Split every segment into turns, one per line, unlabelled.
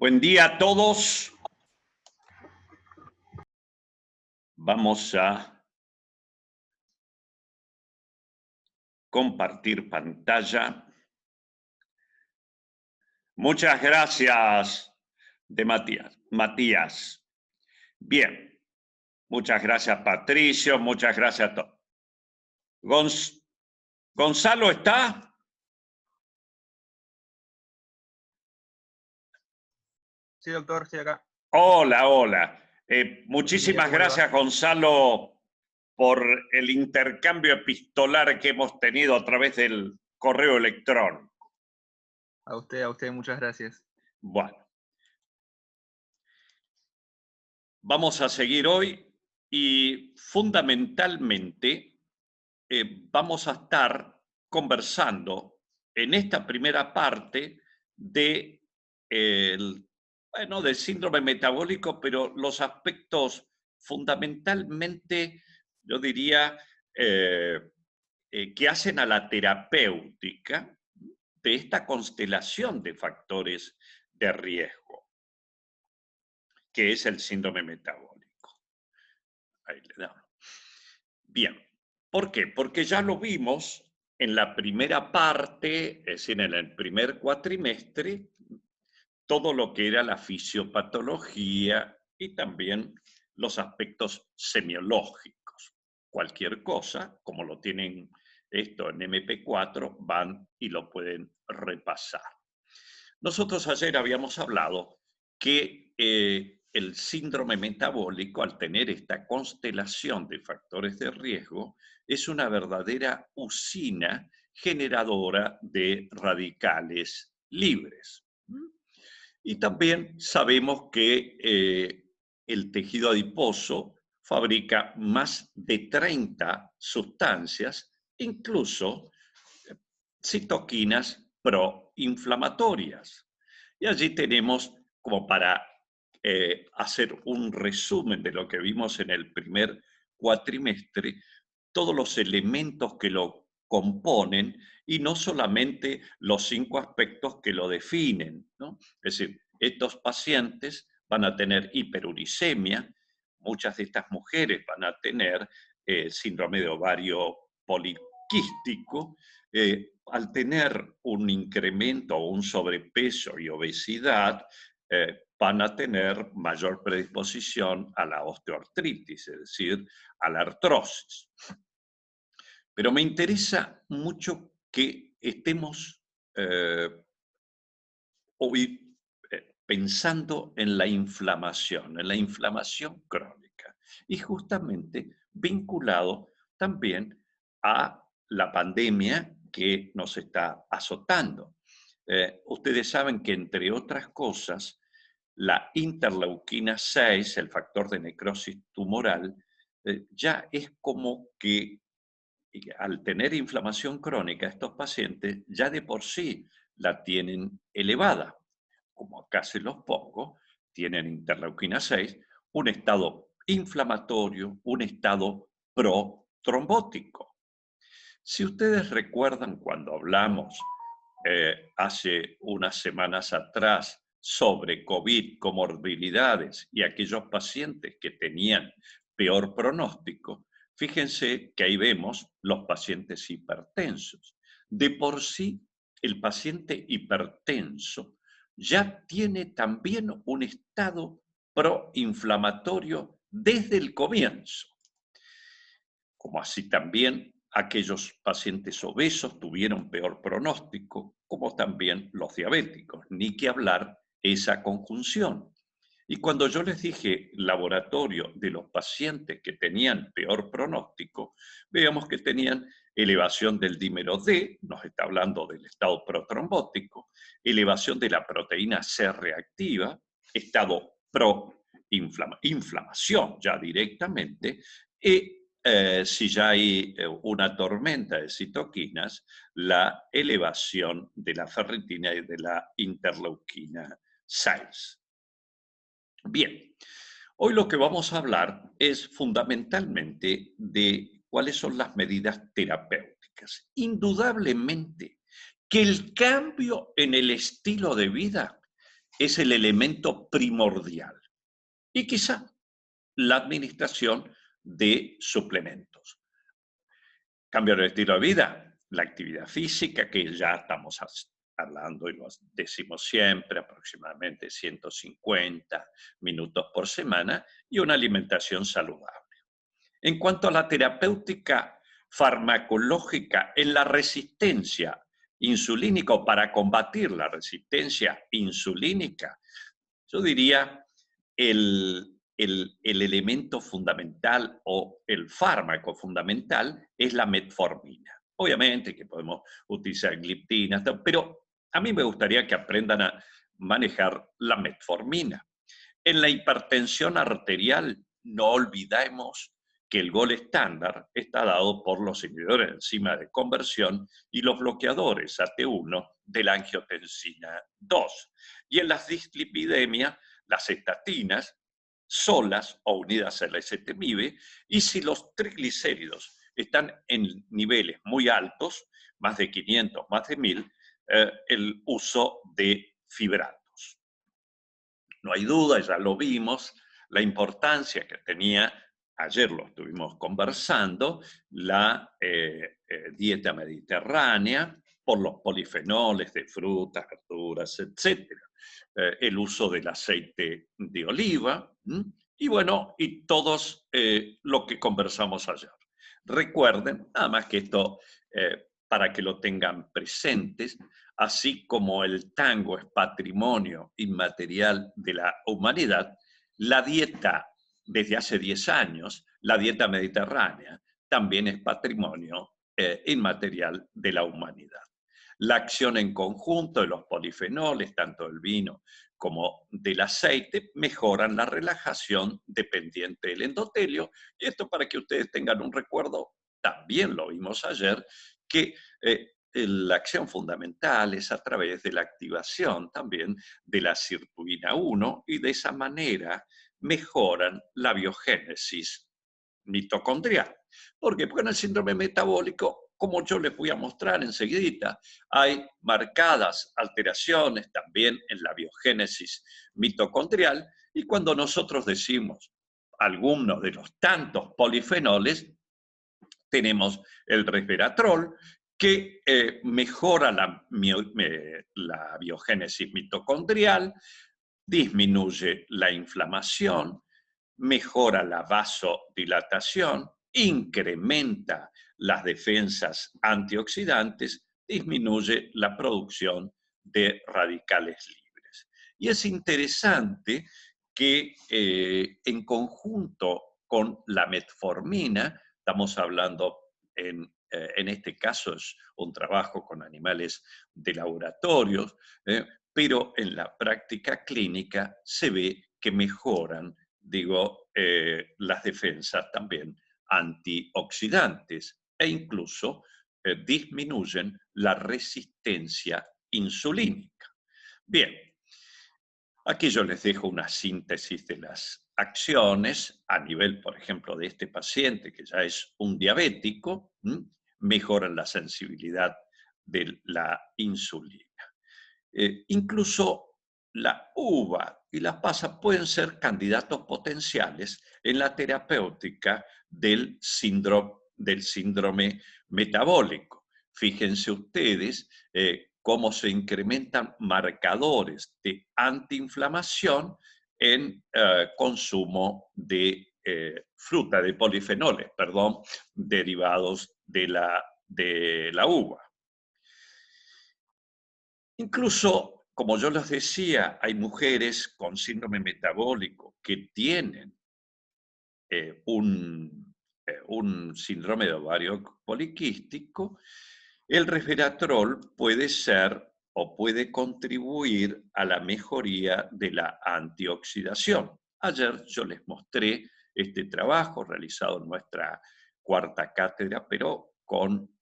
Buen día a todos. Vamos a compartir pantalla. Muchas gracias de Matías. Bien. Muchas gracias, Patricio. Muchas gracias a todos. ¿Gonzalo está?
Sí, doctor, estoy acá.
Hola, hola.
Buen
Muchísimas
día, ¿cómo le va?
gracias, Gonzalo, por el intercambio epistolar que hemos tenido a través del correo electrónico.
A usted, muchas gracias.
Bueno, vamos a seguir hoy y fundamentalmente vamos a estar conversando en esta primera parte del síndrome metabólico, pero los aspectos fundamentalmente, yo diría, que hacen a la terapéutica de esta constelación de factores de riesgo, que es el síndrome metabólico. Ahí le damos. Bien, ¿por qué? Porque ya lo vimos en la primera parte, es decir, en el primer cuatrimestre, todo lo que era la fisiopatología y también los aspectos semiológicos. Cualquier cosa, como lo tienen esto en MP4, van y lo pueden repasar. Nosotros ayer habíamos hablado que el síndrome metabólico, al tener esta constelación de factores de riesgo, es una verdadera usina generadora de radicales libres. Y también sabemos que el tejido adiposo fabrica más de 30 sustancias, incluso citoquinas proinflamatorias. Y allí tenemos, como para hacer un resumen de lo que vimos en el primer cuatrimestre, todos los elementos que lo componen y no solamente los 5 aspectos que lo definen, ¿no? Es decir, estos pacientes van a tener hiperuricemia, muchas de estas mujeres van a tener síndrome de ovario poliquístico, al tener un incremento o un sobrepeso y obesidad, van a tener mayor predisposición a la osteoartritis, es decir, a la artrosis. Pero me interesa mucho que estemos hoy pensando en la inflamación crónica, y justamente vinculado también a la pandemia que nos está azotando. Ustedes saben que, entre otras cosas, la interleuquina 6, el factor de necrosis tumoral, ya es como que al tener inflamación crónica, estos pacientes ya de por sí la tienen elevada. Como acá se los pongo, tienen interleuquina 6, un estado inflamatorio, un estado protrombótico. Si ustedes recuerdan cuando hablamos hace unas semanas atrás sobre COVID, comorbilidades y aquellos pacientes que tenían peor pronóstico, fíjense que ahí vemos los pacientes hipertensos. De por sí, el paciente hipertenso ya tiene también un estado proinflamatorio desde el comienzo. Como así también aquellos pacientes obesos tuvieron peor pronóstico, como también los diabéticos, ni que hablar esa conjunción. Y cuando yo les dije laboratorio de los pacientes que tenían peor pronóstico, veamos que tenían elevación del dímero D, nos está hablando del estado protrombótico, elevación de la proteína C reactiva, estado inflamación ya directamente, y si ya hay una tormenta de citoquinas, la elevación de la ferritina y de la interleuquina 6. Bien, hoy lo que vamos a hablar es fundamentalmente de cuáles son las medidas terapéuticas. Indudablemente que el cambio en el estilo de vida es el elemento primordial. Y quizá la administración de suplementos. Cambio de estilo de vida, la actividad física, que ya estamos hablando y lo decimos siempre, aproximadamente 150 minutos por semana, y una alimentación saludable. En cuanto a la terapéutica farmacológica en la resistencia insulínica o para combatir la resistencia insulínica, yo diría el elemento fundamental o el fármaco fundamental es la metformina. Obviamente que podemos utilizar gliptina, pero a mí me gustaría que aprendan a manejar la metformina. En la hipertensión arterial, no olvidemos que el gol estándar está dado por los inhibidores de enzima de conversión y los bloqueadores AT1 de la angiotensina 2. Y en las dislipidemias, las estatinas, solas o unidas a la ezetimibe, y si los triglicéridos están en niveles muy altos, más de 500, más de 1000, el uso de fibratos. No hay duda, ya lo vimos, la importancia que tenía, ayer lo estuvimos conversando, la dieta mediterránea, por los polifenoles de frutas, verduras, etc. El uso del aceite de oliva, y bueno, y todos lo que conversamos ayer. Recuerden, nada más que esto, para que lo tengan presentes, así como el tango es patrimonio inmaterial de la humanidad, la dieta desde hace 10 años, la dieta mediterránea, también es patrimonio inmaterial de la humanidad. La acción en conjunto de los polifenoles, tanto del vino como del aceite, mejoran la relajación dependiente del endotelio. Y esto para que ustedes tengan un recuerdo, también lo vimos ayer, que la acción fundamental es a través de la activación también de la sirtuina 1 y de esa manera mejoran la biogénesis mitocondrial. ¿Por qué? Porque en el síndrome metabólico, como yo les voy a mostrar enseguida, hay marcadas alteraciones también en la biogénesis mitocondrial, y cuando nosotros decimos algunos de los tantos polifenoles, tenemos el resveratrol, que mejora la biogénesis mitocondrial, disminuye la inflamación, mejora la vasodilatación, incrementa las defensas antioxidantes, disminuye la producción de radicales libres. Y es interesante que en conjunto con la metformina, estamos hablando en este caso es un trabajo con animales de laboratorios, pero en la práctica clínica se ve que mejoran, las defensas también antioxidantes e incluso disminuyen la resistencia insulínica. Bien, aquí yo les dejo una síntesis de las acciones a nivel, por ejemplo, de este paciente que ya es un diabético, mejoran la sensibilidad de la insulina. Incluso la uva y la pasa pueden ser candidatos potenciales en la terapéutica del síndrome metabólico. Fíjense ustedes cómo se incrementan marcadores de antiinflamación en consumo de fruta, de polifenoles, perdón, derivados de la uva. Incluso, como yo les decía, hay mujeres con síndrome metabólico que tienen un síndrome de ovario poliquístico. El resveratrol puede ser o puede contribuir a la mejoría de la antioxidación. Ayer yo les mostré este trabajo realizado en nuestra cuarta cátedra, pero con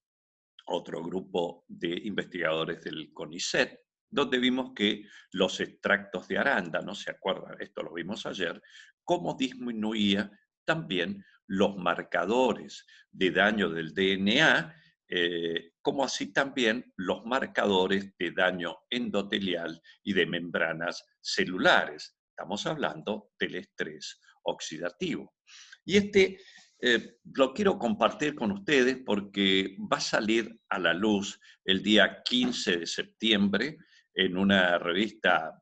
otro grupo de investigadores del CONICET, donde vimos que los extractos de arándano, ¿se acuerdan? Esto lo vimos ayer, cómo disminuía también los marcadores de daño del DNA, como así también los marcadores de daño endotelial y de membranas celulares. Estamos hablando del estrés oxidativo. Y lo quiero compartir con ustedes porque va a salir a la luz el día 15 de septiembre en una revista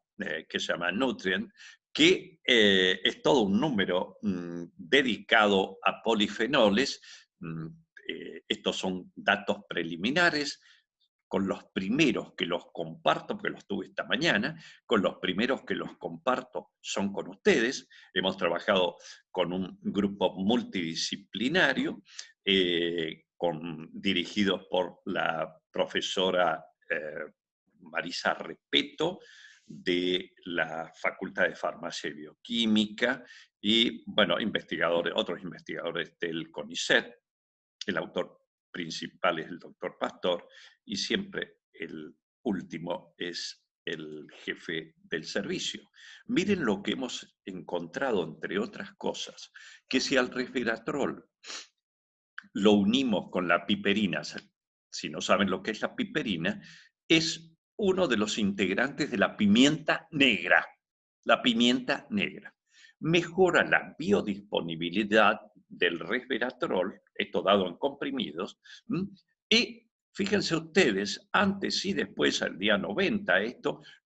que se llama Nutrient, que es todo un número dedicado a polifenoles. Estos son datos preliminares, con los primeros que los comparto, porque los tuve esta mañana, con los primeros que los comparto son con ustedes. Hemos trabajado con un grupo multidisciplinario, dirigidos por la profesora Marisa Repeto, de la Facultad de Farmacia y Bioquímica, y bueno, otros investigadores del CONICET. El autor principal es el doctor Pastor, y siempre el último es el jefe del servicio. Miren lo que hemos encontrado, entre otras cosas, que si al resveratrol lo unimos con la piperina, si no saben lo que es la piperina, es uno de los integrantes de la pimienta negra. La pimienta negra mejora la biodisponibilidad del resveratrol, esto dado en comprimidos, y fíjense ustedes, antes y después, al día 90,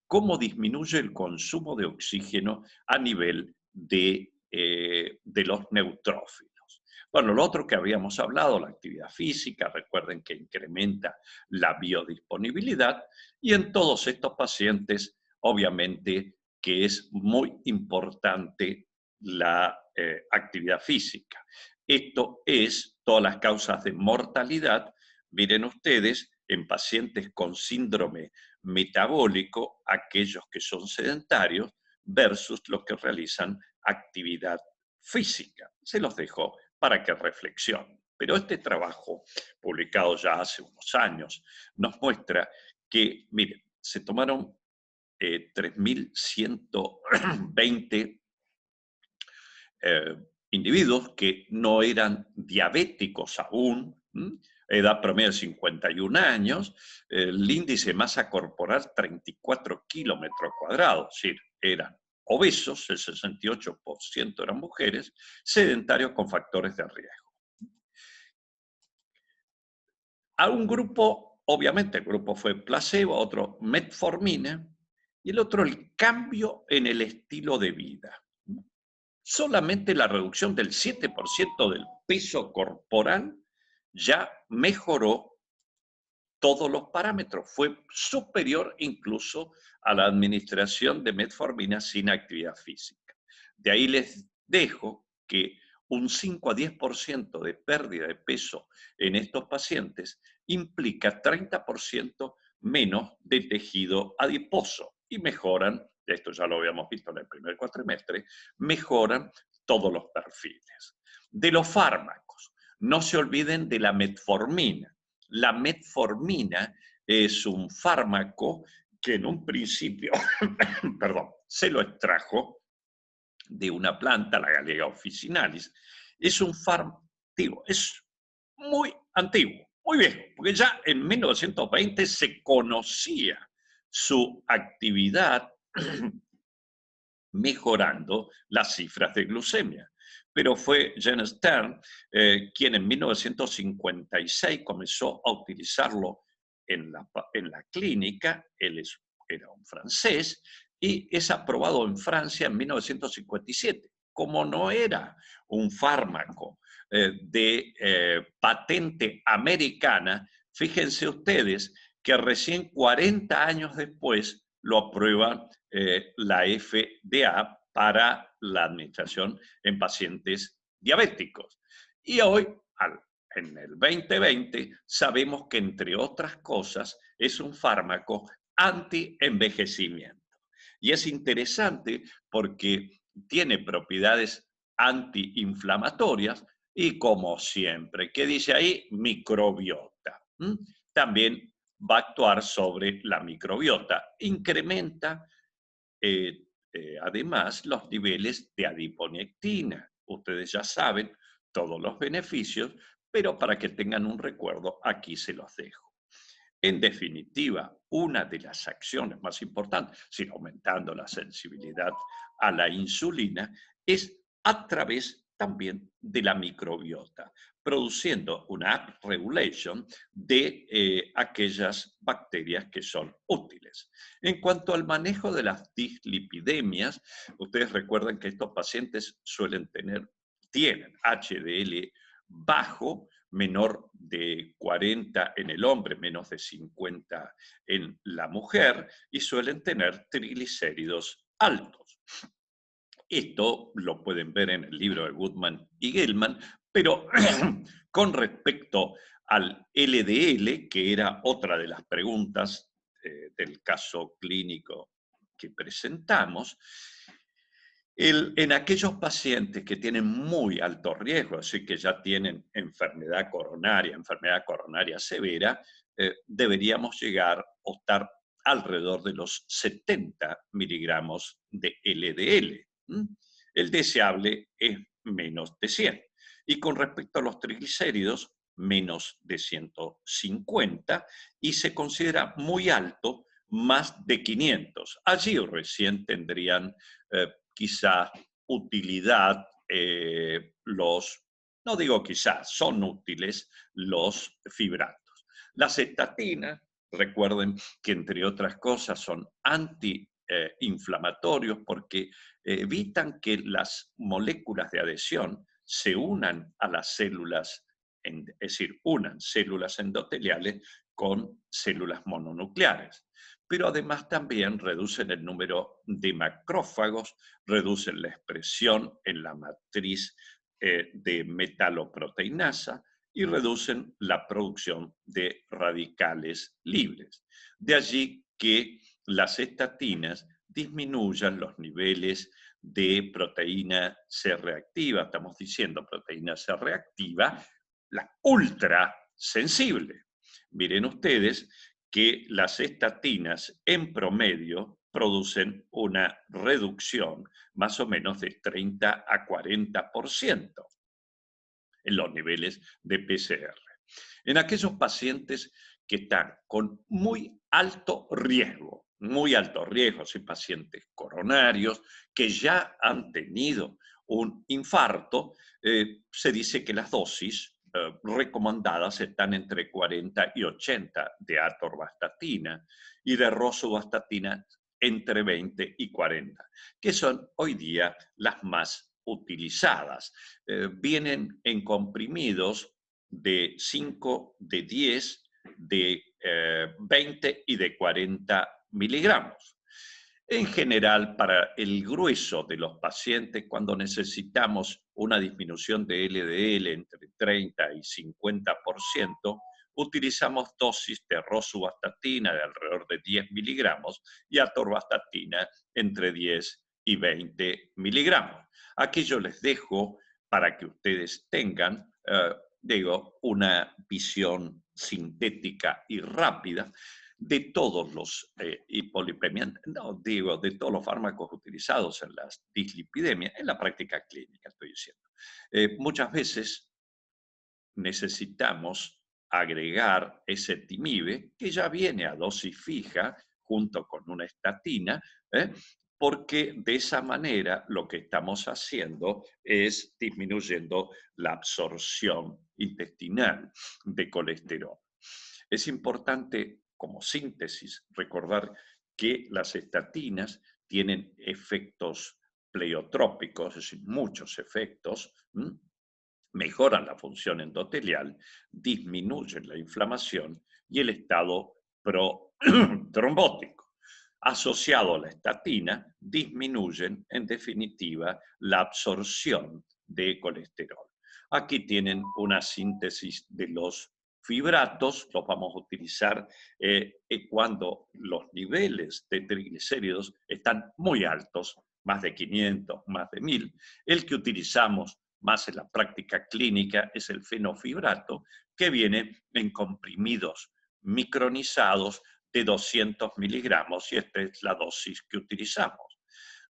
cómo disminuye el consumo de oxígeno a nivel de los neutrófilos. Bueno, lo otro que habíamos hablado, la actividad física, recuerden que incrementa la biodisponibilidad, y en todos estos pacientes, obviamente, que es muy importante la actividad física. Esto es todas las causas de mortalidad. Miren ustedes, en pacientes con síndrome metabólico, aquellos que son sedentarios versus los que realizan actividad física. Se los dejo para que reflexionen. Pero este trabajo, publicado ya hace unos años, nos muestra que, miren, se tomaron 3.120 individuos que no eran diabéticos aún, edad promedio de 51 años, el índice de masa corporal 34 kilómetros cuadrados, es decir, eran obesos, el 68% eran mujeres, sedentarios con factores de riesgo. A un grupo, obviamente el grupo fue placebo, otro metformina, y el otro el cambio en el estilo de vida. Solamente la reducción del 7% del peso corporal ya mejoró todos los parámetros. Fue superior incluso a la administración de metformina sin actividad física. De ahí les dejo que un 5 a 10% de pérdida de peso en estos pacientes implica 30% menos de tejido adiposo, y mejoran, esto ya lo habíamos visto en el primer cuatrimestre, mejoran todos los perfiles. De los fármacos, no se olviden de la metformina. La metformina es un fármaco que en un principio, perdón, se lo extrajo de una planta, la Galega officinalis. Es un fármaco, es muy antiguo, muy viejo, porque ya en 1920 se conocía su actividad mejorando las cifras de glucemia. Pero fue Jens Stern quien en 1956 comenzó a utilizarlo en la clínica. Él era un francés y es aprobado en Francia en 1957. Como no era un fármaco de patente americana, fíjense ustedes que recién 40 años después lo aprueba la FDA para la administración en pacientes diabéticos. Y hoy, en el 2020, sabemos que, entre otras cosas, es un fármaco anti-envejecimiento. Y es interesante porque tiene propiedades antiinflamatorias y, como siempre, ¿qué dice ahí? Microbiota. También va a actuar sobre la microbiota. Incrementa además los niveles de adiponectina. Ustedes ya saben todos los beneficios, pero para que tengan un recuerdo, aquí se los dejo. En definitiva, una de las acciones más importantes, sin aumentando la sensibilidad a la insulina, es a través también de la microbiota, produciendo una upregulation de aquellas bacterias que son útiles. En cuanto al manejo de las dislipidemias, ustedes recuerdan que estos pacientes tienen HDL bajo, menor de 40 en el hombre, menos de 50 en la mujer, y suelen tener triglicéridos altos. Esto lo pueden ver en el libro de Goodman y Gellman, pero con respecto al LDL, que era otra de las preguntas del caso clínico que presentamos, en aquellos pacientes que tienen muy alto riesgo, así que ya tienen enfermedad coronaria severa, deberíamos llegar o estar alrededor de los 70 miligramos de LDL. El deseable es menos de 100. Y con respecto a los triglicéridos, menos de 150, y se considera muy alto más de 500. Allí recién tendrían quizá utilidad no digo quizás, son útiles los fibratos. Las estatinas, recuerden que entre otras cosas son antiinflamatorios porque evitan que las moléculas de adhesión se unan a las células, es decir, unan células endoteliales con células mononucleares. Pero además también reducen el número de macrófagos, reducen la expresión en la matriz de metaloproteinasa y reducen la producción de radicales libres. De allí que las estatinas disminuyan los niveles de proteína C reactiva, estamos diciendo proteína C reactiva, la ultra sensible. Miren ustedes que las estatinas en promedio producen una reducción más o menos de 30 a 40% en los niveles de PCR. En aquellos pacientes que están con muy alto riesgo, y pacientes coronarios que ya han tenido un infarto, se dice que las dosis recomendadas están entre 40 y 80 de atorvastatina y de rosuvastatina entre 20 y 40, que son hoy día las más utilizadas. Vienen en comprimidos de 5, de 10, de 20 y de 40 miligramos. En general, para el grueso de los pacientes, cuando necesitamos una disminución de LDL entre 30 y 50%, utilizamos dosis de rosuvastatina de alrededor de 10 miligramos y atorvastatina entre 10 y 20 miligramos. Aquí yo les dejo para que ustedes tengan, una visión sintética y rápida de todos los de todos los fármacos utilizados en las dislipidemias, en la práctica clínica, estoy diciendo. Muchas veces necesitamos agregar ezetimibe, que ya viene a dosis fija, junto con una estatina, porque de esa manera lo que estamos haciendo es disminuyendo la absorción intestinal de colesterol. Es importante, como síntesis, recordar que las estatinas tienen efectos pleiotrópicos, es decir, muchos efectos, mejoran la función endotelial, disminuyen la inflamación y el estado protrombótico. Asociado a la estatina, disminuyen en definitiva la absorción de colesterol. Aquí tienen una síntesis de los fibratos, los vamos a utilizar cuando los niveles de triglicéridos están muy altos, más de 500, más de 1000. El que utilizamos más en la práctica clínica es el fenofibrato, que viene en comprimidos micronizados de 200 miligramos, y esta es la dosis que utilizamos.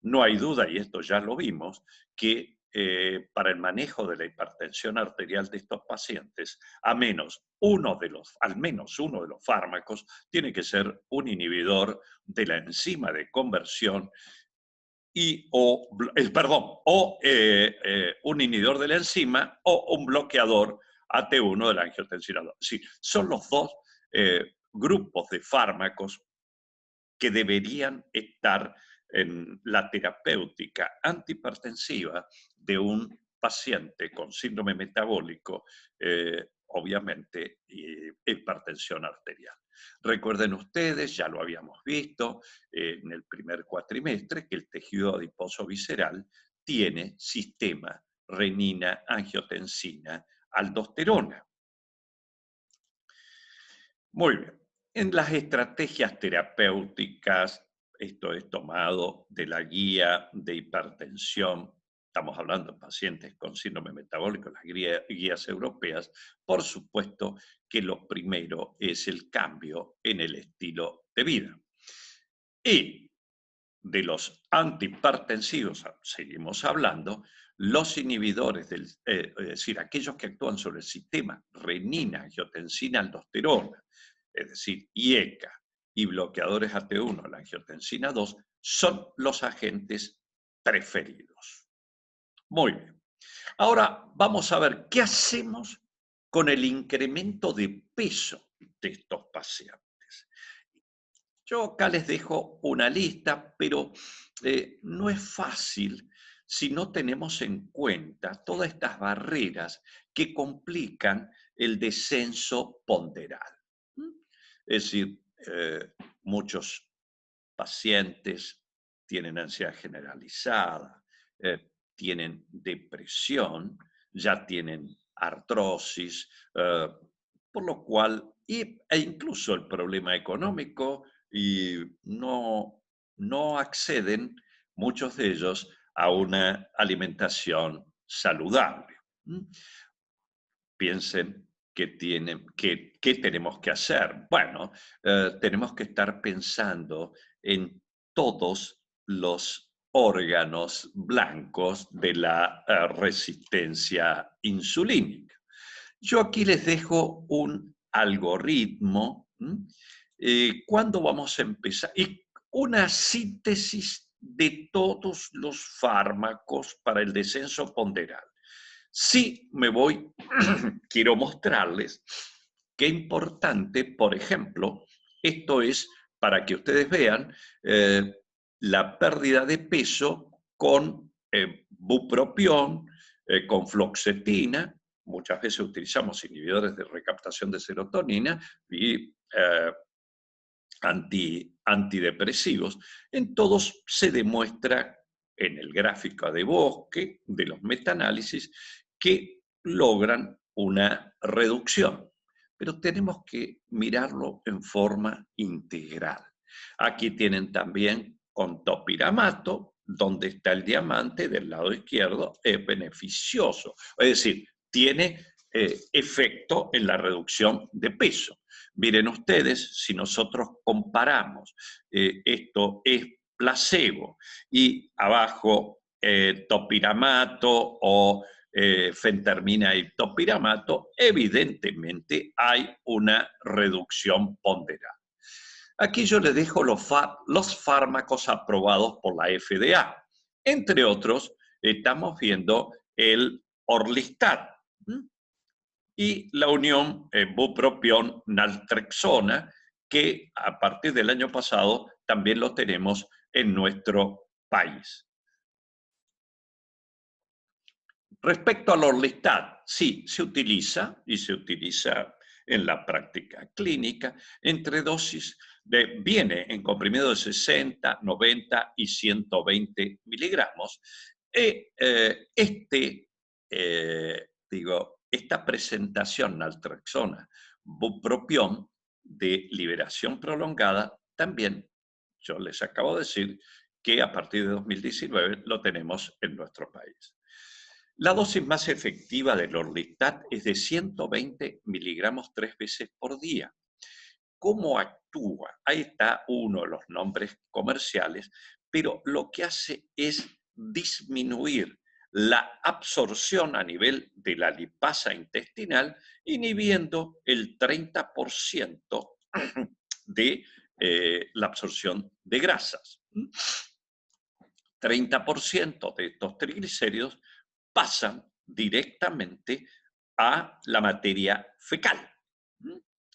No hay duda, y esto ya lo vimos, que para el manejo de la hipertensión arterial de estos pacientes, al menos uno de los fármacos tiene que ser un inhibidor de la enzima de conversión un inhibidor de la enzima o un bloqueador AT1 de la angiotensina 2. Sí, son los dos grupos de fármacos que deberían estar en la terapéutica antihipertensiva de un paciente con síndrome metabólico, obviamente, y hipertensión arterial. Recuerden ustedes, ya lo habíamos visto en el primer cuatrimestre, que el tejido adiposo visceral tiene sistema renina, angiotensina, aldosterona. Muy bien. En las estrategias terapéuticas, esto es tomado de la guía de hipertensión, estamos hablando de pacientes con síndrome metabólico, las guías europeas, por supuesto que lo primero es el cambio en el estilo de vida. Y de los antihipertensivos, seguimos hablando, los inhibidores, es decir, aquellos que actúan sobre el sistema renina, angiotensina, aldosterona, es decir, IECA y bloqueadores AT1, la angiotensina 2, son los agentes preferidos. Muy bien. Ahora vamos a ver qué hacemos con el incremento de peso de estos pacientes. Yo acá les dejo una lista, pero no es fácil si no tenemos en cuenta todas estas barreras que complican el descenso ponderal. Es decir, muchos pacientes tienen ansiedad generalizada, tienen depresión, ya tienen artrosis, por lo cual, e incluso el problema económico, y no acceden muchos de ellos a una alimentación saludable. Piensen ¿qué tenemos que hacer? Bueno, tenemos que estar pensando en todos los órganos blancos de la resistencia insulínica. Yo aquí les dejo un algoritmo. ¿Cuándo vamos a empezar? Y una síntesis de todos los fármacos para el descenso ponderal. Sí, quiero mostrarles qué importante, por ejemplo, esto es para que ustedes vean la pérdida de peso con bupropión, con fluoxetina. Muchas veces utilizamos inhibidores de recaptación de serotonina y antidepresivos. En todos se demuestra en el gráfico de Bosque de los metaanálisis que logran una reducción, pero tenemos que mirarlo en forma integral. Aquí tienen también con topiramato, donde está el diamante del lado izquierdo, es beneficioso, es decir, tiene efecto en la reducción de peso. Miren ustedes, si nosotros comparamos, esto es placebo y abajo topiramato o fentermina y topiramato, evidentemente hay una reducción ponderal. Aquí yo les dejo los fármacos aprobados por la FDA. Entre otros, estamos viendo el Orlistat y la unión bupropión-naltrexona, que a partir del año pasado también lo tenemos en nuestro país. Respecto al Orlistat, sí, se utiliza y se utiliza en la práctica clínica entre dosis viene en comprimido de 60, 90 y 120 miligramos. Esta presentación naltrexona, bupropión de liberación prolongada, también yo les acabo de decir que a partir de 2019 lo tenemos en nuestro país. La dosis más efectiva del Orlistat es de 120 miligramos 3 veces por día. ¿Cómo actúa? Ahí está uno de los nombres comerciales, pero lo que hace es disminuir la absorción a nivel de la lipasa intestinal, inhibiendo el 30% de la absorción de grasas. 30% de estos triglicéridos pasan directamente a la materia fecal.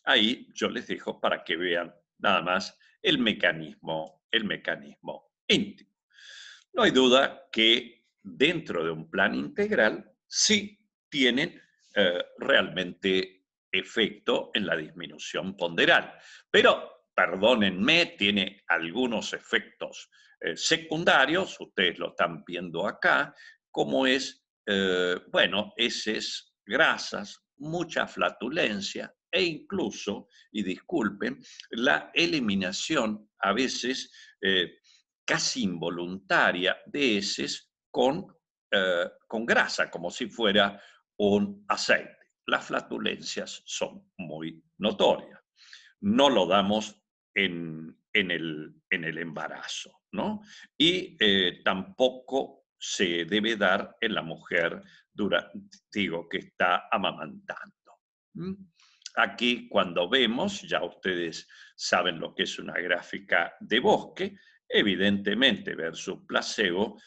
Ahí yo les dejo para que vean nada más el mecanismo íntimo. No hay duda que dentro de un plan integral sí tienen realmente efecto en la disminución ponderal. Pero, perdónenme, tiene algunos efectos secundarios, ustedes lo están viendo acá, como es, bueno, heces grasas, mucha flatulencia e incluso, y disculpen, la eliminación a veces casi involuntaria de heces con grasa, como si fuera un aceite. Las flatulencias son muy notorias. No lo damos en el embarazo, ¿no? Y tampoco se debe dar en la mujer que está amamantando. ¿Mm? Aquí cuando vemos, ya ustedes saben lo que es una gráfica de Bosque, evidentemente versus placebo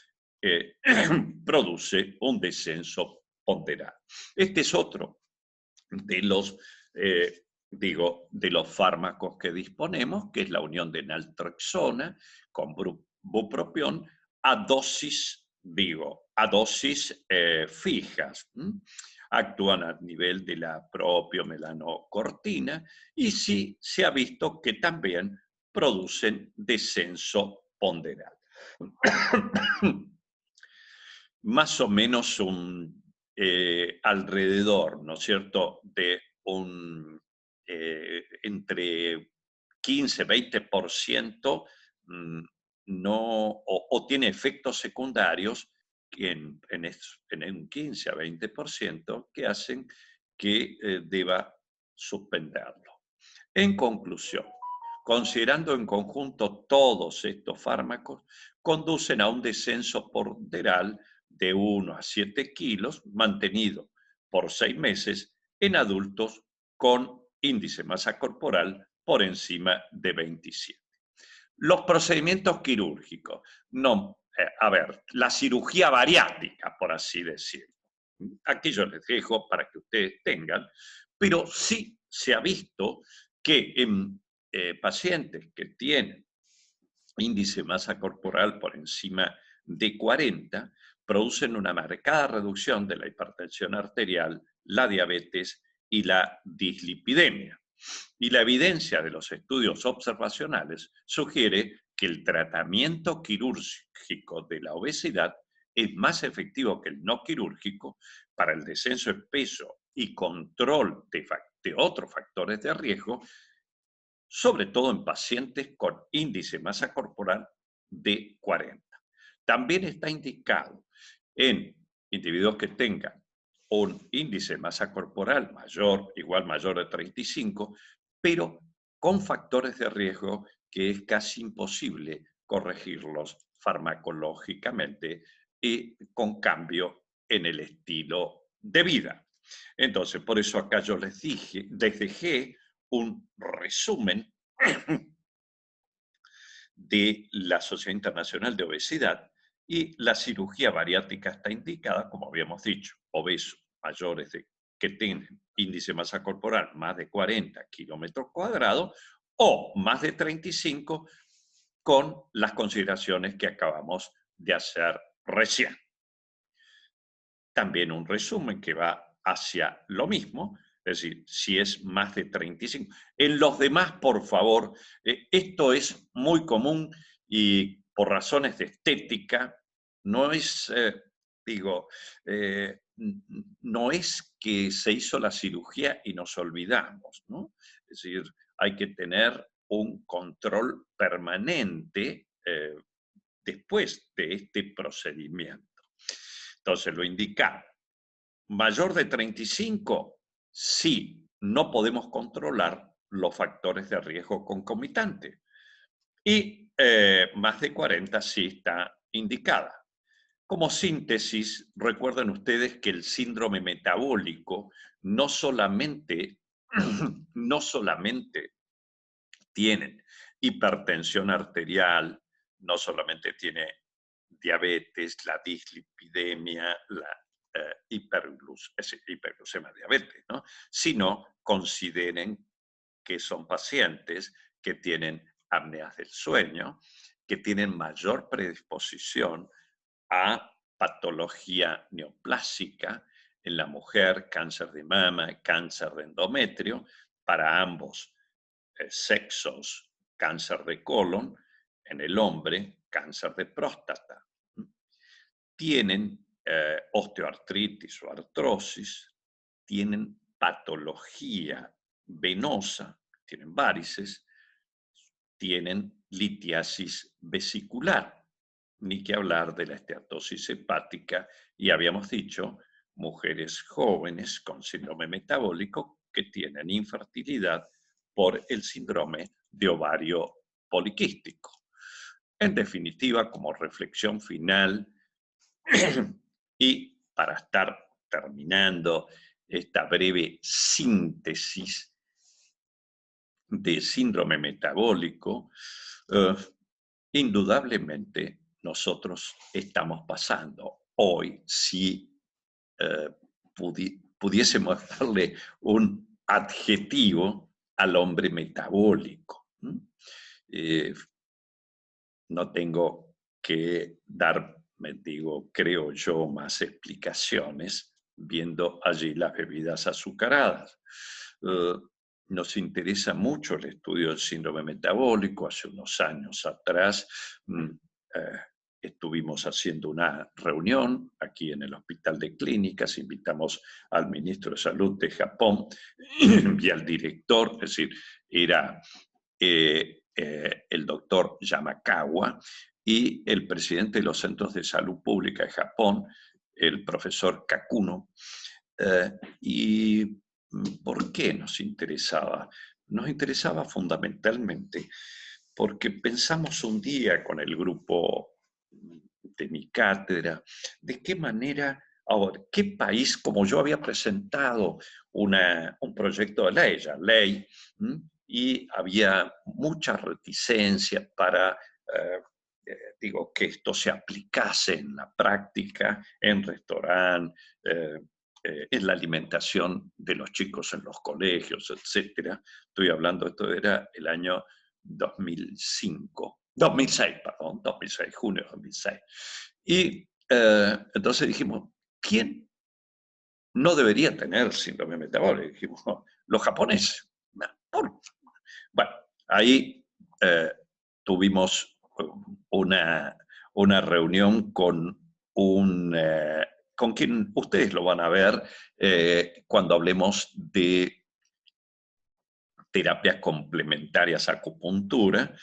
produce un descenso ponderal. Este es otro de los, de los fármacos que disponemos, que es la unión de naltrexona con bupropión a dosis, fijas. Actúan a nivel de la propiomelanocortina y sí se ha visto que también producen descenso ponderal. Más o menos alrededor, ¿no es cierto?, de entre 15-20% o tiene efectos secundarios en un 15 a 20% que hacen que deba suspenderlo. En conclusión, considerando en conjunto todos estos fármacos, conducen a un descenso ponderal de 1 a 7 kilos mantenido por 6 meses en adultos con índice de masa corporal por encima de 27. Los procedimientos quirúrgicos. No, la cirugía bariátrica, por así decirlo. Aquí yo les dejo para que ustedes tengan, pero sí se ha visto que en pacientes que tienen índice de masa corporal por encima de 40, producen una marcada reducción de la hipertensión arterial, la diabetes y la dislipidemia. Y la evidencia de los estudios observacionales sugiere que el tratamiento quirúrgico de la obesidad es más efectivo que el no quirúrgico para el descenso de peso y control de otros factores de riesgo, sobre todo en pacientes con índice de masa corporal de 40. También está indicado en individuos que tengan un índice de masa corporal mayor, igual mayor de 35, pero con factores de riesgo que es casi imposible corregirlos farmacológicamente y con cambio en el estilo de vida. Entonces, por eso acá yo les dejé un resumen de la Sociedad Internacional de Obesidad y la cirugía bariátrica está indicada, como habíamos dicho, obesos mayores que tienen índice de masa corporal más de 40 kilómetros cuadrados o más de 35 con las consideraciones que acabamos de hacer recién. También un resumen que va hacia lo mismo, es decir, si es más de 35. En los demás, por favor, esto es muy común y por razones de estética, no es, no es que se hizo la cirugía y nos olvidamos, ¿no? Es decir, hay que tener un control permanente después de este procedimiento. Entonces, lo indicado. Mayor de 35, sí, no podemos controlar los factores de riesgo concomitantes. Y más de 40 sí está indicada. Como síntesis, recuerden ustedes que el síndrome metabólico no solamente, no solamente tienen hipertensión arterial, no solamente tiene diabetes, la dislipidemia, la hiperglucemia diabetes, ¿no? Sino consideren que son pacientes que tienen apneas del sueño, que tienen mayor predisposición a patología neoplásica en la mujer, cáncer de mama, cáncer de endometrio, para ambos sexos, cáncer de colon, en el hombre, cáncer de próstata. Tienen osteoartritis o artrosis, tienen patología venosa, tienen varices, tienen litiasis vesicular, ni que hablar de la esteatosis hepática, y habíamos dicho, mujeres jóvenes con síndrome metabólico que tienen infertilidad por el síndrome de ovario poliquístico. En definitiva, como reflexión final, y para estar terminando esta breve síntesis de síndrome metabólico, indudablemente nosotros estamos pasando hoy, si pudiésemos darle un adjetivo al hombre metabólico. No tengo que dar, creo yo, más explicaciones viendo allí las bebidas azucaradas. Nos interesa mucho el estudio del síndrome metabólico. Hace unos años atrás estuvimos haciendo una reunión aquí en el Hospital de Clínicas, invitamos al ministro de Salud de Japón y al director, es decir, era el doctor Yamakawa y el presidente de los Centros de Salud Pública de Japón, el profesor Kakuno. ¿Y por qué nos interesaba? Nos interesaba fundamentalmente porque pensamos un día con el grupo de mi cátedra, de qué manera, ahora, qué país, como yo había presentado un proyecto de ley, y había mucha reticencia para, que esto se aplicase en la práctica, en restaurantes, en la alimentación de los chicos en los colegios, etc. Estoy hablando, esto era el año 2006, junio de 2006. Y entonces dijimos, ¿quién no debería tener síndrome metabólico? Dijimos, los japoneses. Bueno, ahí tuvimos una reunión con con quien ustedes lo van a ver cuando hablemos de terapias complementarias a acupuntura,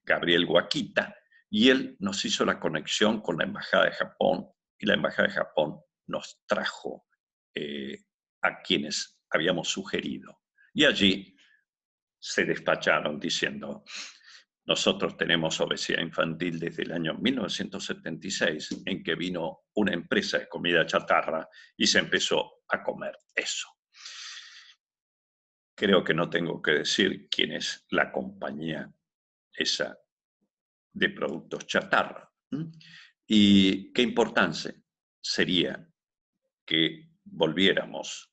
Gabriel Wakita, y él nos hizo la conexión con la Embajada de Japón, y la Embajada de Japón nos trajo a quienes habíamos sugerido. Y allí se despacharon diciendo, nosotros tenemos obesidad infantil desde el año 1976, en que vino una empresa de comida chatarra y se empezó a comer eso. Creo que no tengo que decir quién es la compañía esa de productos chatarra. Y qué importancia sería que volviéramos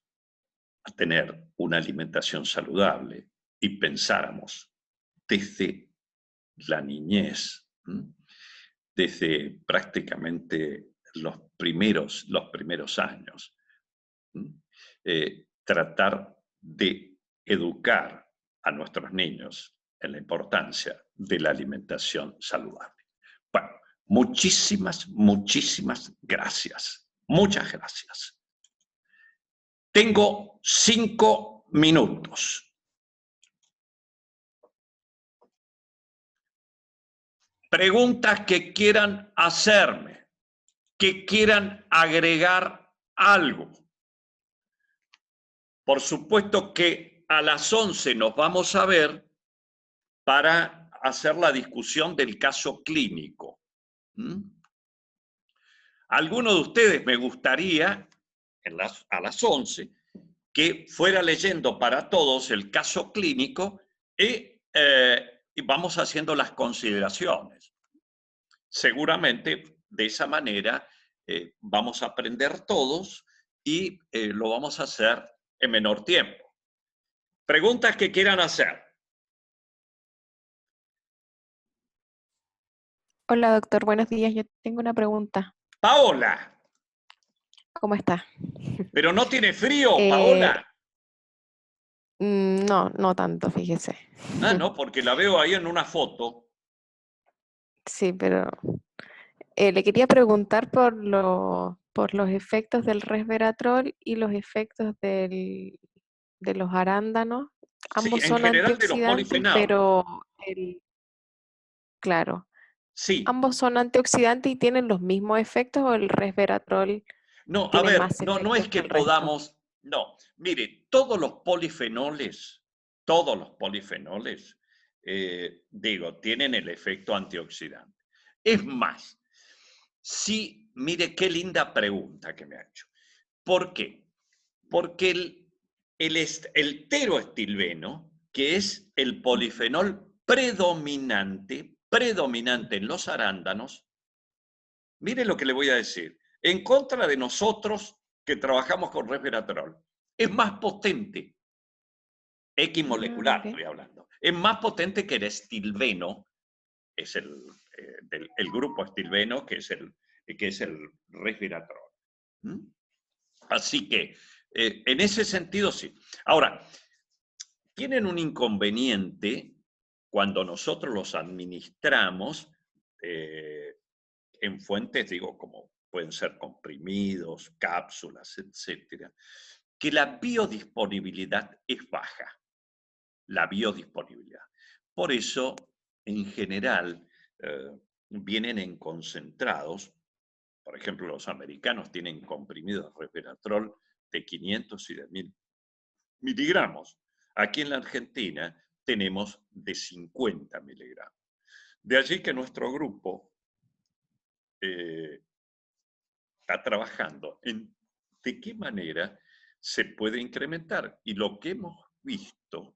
a tener una alimentación saludable y pensáramos desde la niñez, desde prácticamente los primeros años, tratar de educar a nuestros niños en la importancia de la alimentación saludable. Bueno, muchísimas gracias. Muchas gracias. Tengo 5 minutos. Preguntas que quieran hacerme, que quieran agregar algo. Por supuesto que a las 11 nos vamos a ver para hacer la discusión del caso clínico. Alguno de ustedes me gustaría, a las 11, que fuera leyendo para todos el caso clínico y vamos haciendo las consideraciones. Seguramente de esa manera vamos a aprender todos y lo vamos a hacer en menor tiempo. Preguntas que quieran hacer.
Hola doctor, buenos días. Yo tengo una pregunta.
Paola,
¿Cómo está?
pero no tiene frío,
Eh,
Paola.
no, no tanto, fíjese.
Ah, no, porque la veo ahí en una foto.
Sí, pero le quería preguntar por los efectos del resveratrol y los efectos de los arándanos.
Sí,
Ambos
en
son
general de los
antioxidantes,
polifenoles.
pero claro,
Sí.
ambos son antioxidantes y tienen los mismos efectos o el resveratrol
No, a
tiene
ver,
más
no es
efectos que
que
el resto.
podamos, no, mire, todos los polifenoles, digo, tienen el efecto antioxidante. Es más, sí, mire qué linda pregunta que me ha hecho. ¿Por qué? Porque el teroestilbeno, que es el polifenol predominante en los arándanos, mire lo que le voy a decir. En contra de nosotros que trabajamos con resveratrol, es más potente, X
Ah,
molecular
ok.
estoy hablando, es más potente que el estilbeno, es el grupo estilbeno, que es el resveratrol. ¿Mm? Así que, en ese sentido, sí. Ahora, tienen un inconveniente cuando nosotros los administramos en fuentes, digo, como pueden ser comprimidos, cápsulas, etcétera, que la biodisponibilidad es baja, la biodisponibilidad. Por eso, en general, vienen en concentrados. Por ejemplo, los americanos tienen comprimidos de resveratrol de 500 y de 1000 miligramos. Aquí en la Argentina tenemos de 50 miligramos. De allí que nuestro grupo está trabajando en de qué manera se puede incrementar. Y lo que hemos visto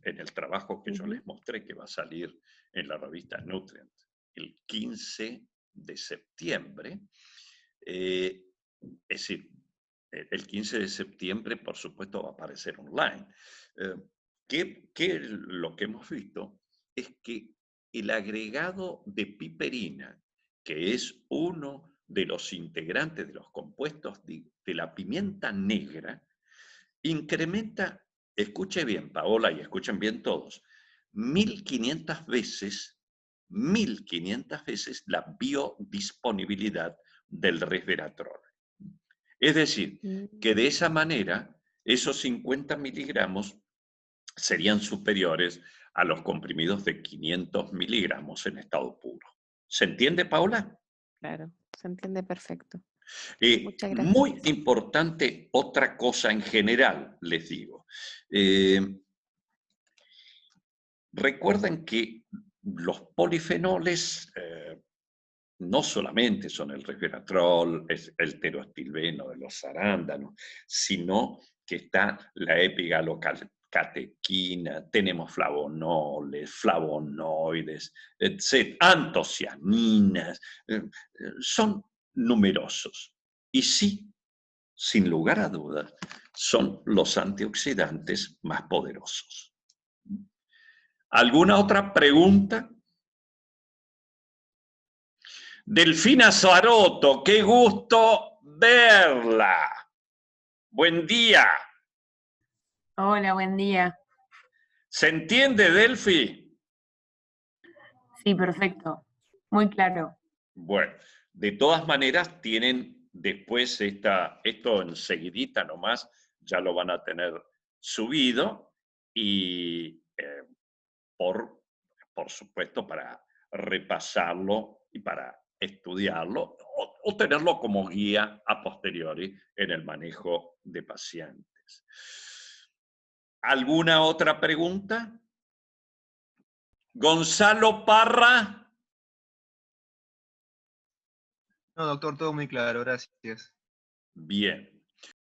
en el trabajo que yo
Ujú.
les mostré, que va a salir en la revista Nutrient el 15 de septiembre, es decir, el 15 de septiembre, por supuesto, va a aparecer online. Lo que hemos visto es que el agregado de piperina, que es uno de los integrantes de los compuestos de la pimienta negra, incrementa, escuche bien, Paola, y escuchen bien todos, 1500 veces, 1500 veces la biodisponibilidad del resveratrol. Es decir, que de
Mm.
esa manera, esos 50 miligramos serían superiores a los comprimidos de 500 miligramos en estado puro. ¿Se entiende, Paola?
Claro, se entiende perfecto. Muchas
Muy
gracias.
importante, otra cosa en general, les digo. Eh, Recuerden que los polifenoles no solamente son el resveratrol, es el teroestilbeno de los arándanos, sino que está la epigalocatequina, tenemos flavonoles, flavonoides, etc., antocianinas, son numerosos. Y sí, sin lugar a dudas, son los antioxidantes más poderosos. ¿Alguna otra pregunta? Delfina Zaroto, qué gusto verla. Buen día.
Hola, buen día.
¿Se entiende, Delfi?
Sí, perfecto. Muy claro.
Bueno, de todas maneras tienen después esto enseguidita nomás, ya lo van a tener subido y por supuesto para repasarlo y para estudiarlo o tenerlo como guía a posteriori en el manejo de pacientes. ¿Alguna otra pregunta? Gonzalo Parra.
No, doctor, todo muy claro, gracias.
Bien.